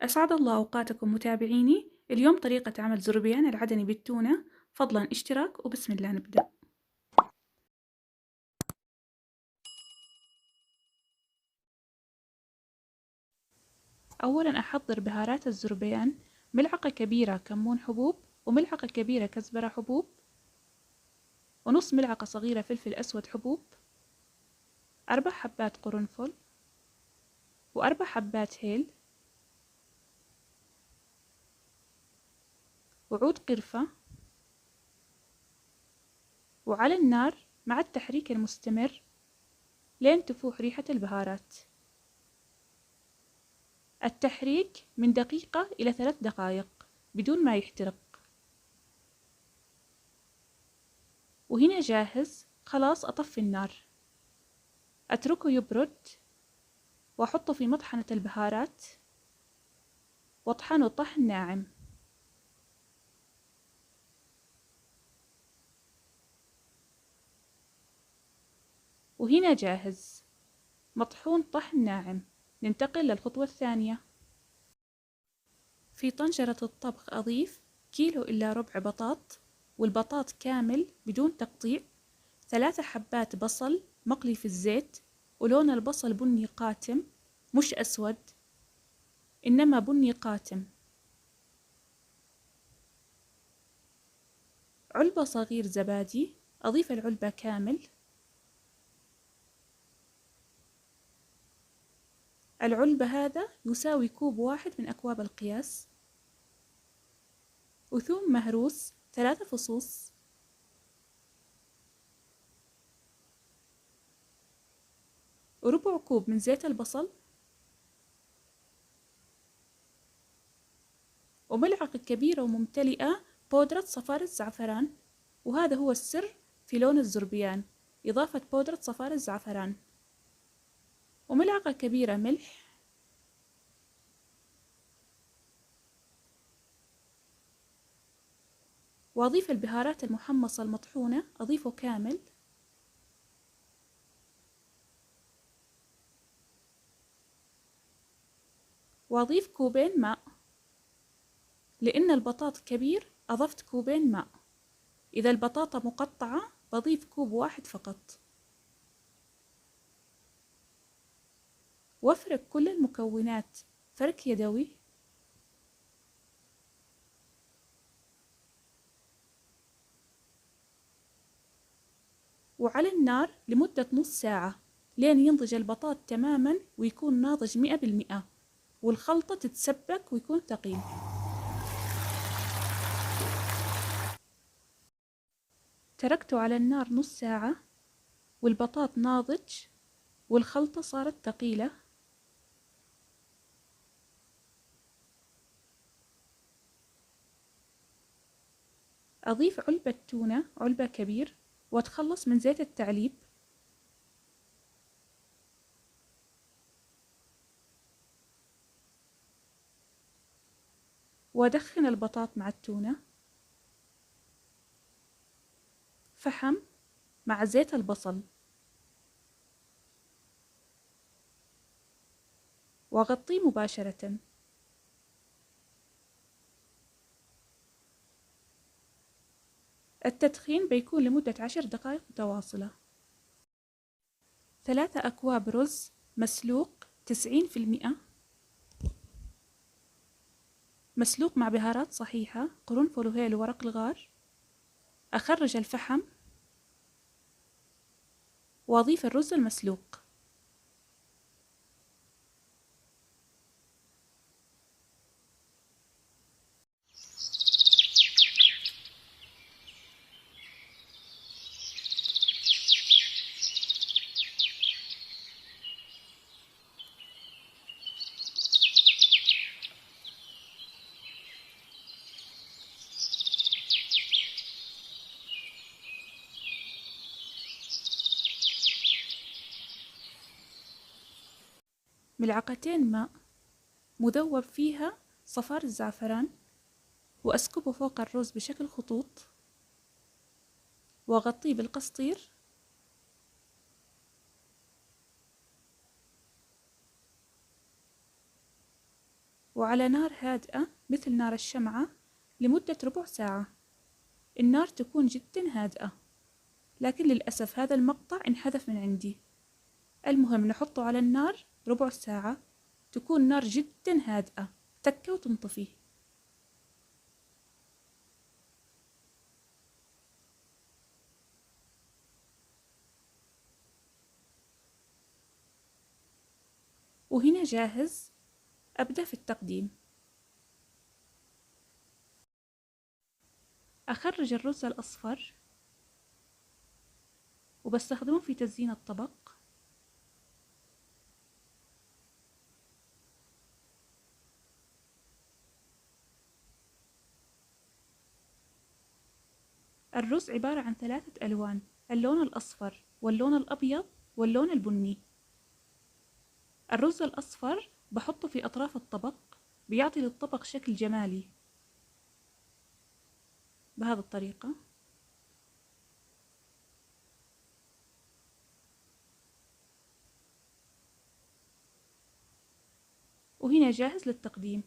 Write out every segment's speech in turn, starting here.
أسعد الله أوقاتكم متابعيني. اليوم طريقة عمل زربيان العدني بالتونة. فضلا اشتراك وبسم الله نبدأ. أولا أحضر بهارات الزربيان: ملعقة كبيرة كمون حبوب، وملعقة كبيرة كزبرة حبوب، ونص ملعقة صغيرة فلفل أسود حبوب، 4 حبات قرنفل، و4 حبات هيل، وعود قرفة. وعلى النار مع التحريك المستمر لين تفوح ريحة البهارات. التحريك من دقيقة إلى 3 دقائق بدون ما يحترق. وهنا جاهز، خلاص أطفي النار، أتركه يبرد وأحطه في مطحنة البهارات وأطحنه طحن ناعم. وهنا جاهز مطحون طحن ناعم. ننتقل للخطوة الثانية. في طنجرة الطبخ أضيف كيلو إلا ربع بطاط، والبطاط كامل بدون تقطيع، 3 حبات بصل مقلي في الزيت، ولون البصل بني قاتم مش أسود، إنما بني قاتم. علبة صغير زبادي، أضيف العلبة كامل. العلبة هذا يساوي كوب واحد من أكواب القياس. وثوم مهروس 3 فصوص، وربع كوب من زيت البصل، وملعقة كبيرة وممتلئة بودرة صفار الزعفران، وهذا هو السر في لون الزربيان، إضافة بودرة صفار الزعفران، وملعقة كبيرة ملح، وأضيف البهارات المحمصة المطحونة، أضيفه كامل. وأضيف كوبين ماء، لأن البطاط كبير أضفت كوبين ماء. إذا البطاطا مقطعة بضيف كوب واحد فقط. وافرك كل المكونات فرك يدوي. وعلى النار لمدة نص ساعة لين ينضج البطاط تماما ويكون ناضج 100%، والخلطة تتسبك ويكون ثقيل. تركته على النار نص ساعة والبطاط ناضج والخلطة صارت ثقيلة. أضيف علبة تونة، علبة كبير، وأتخلص من زيت التعليب. وأدخن البطاط مع التونة. فحم مع زيت البصل، وأغطيه مباشرة. التدخين بيكون لمدة 10 دقائق متواصلة. 3 أكواب رز مسلوق 90%، مسلوق مع بهارات صحيحة، قرنفل وهيل وورق الغار. أخرج الفحم وأضيف الرز المسلوق. ملعقتين ماء مذوب فيها صفار الزعفران، وأسكبه فوق الرز بشكل خطوط، وأغطيه بالقسطير. وعلى نار هادئة مثل نار الشمعة لمدة ربع ساعة. النار تكون جدا هادئة، لكن للأسف هذا المقطع انحذف من عندي. المهم نحطه على النار ربع ساعة، تكون نار جدا هادئة، تكة وتنطفي. وهنا جاهز، أبدأ في التقديم. أخرج الرز الأصفر وبستخدمه في تزيين الطبق. الرز عبارة عن 3 ألوان، اللون الأصفر واللون الأبيض واللون البني. الرز الأصفر بحطه في أطراف الطبق، بيعطي للطبق شكل جمالي بهذه الطريقة. وهنا جاهز للتقديم.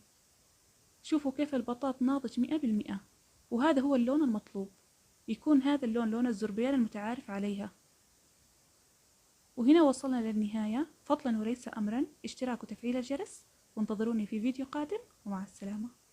شوفوا كيف البطاط ناضج 100%، وهذا هو اللون المطلوب، يكون هذا اللون لون الزربيان المتعارف عليها. وهنا وصلنا للنهاية، فضلا وليس أمرا اشتراك وتفعيل الجرس، وانتظروني في فيديو قادم، ومع السلامة.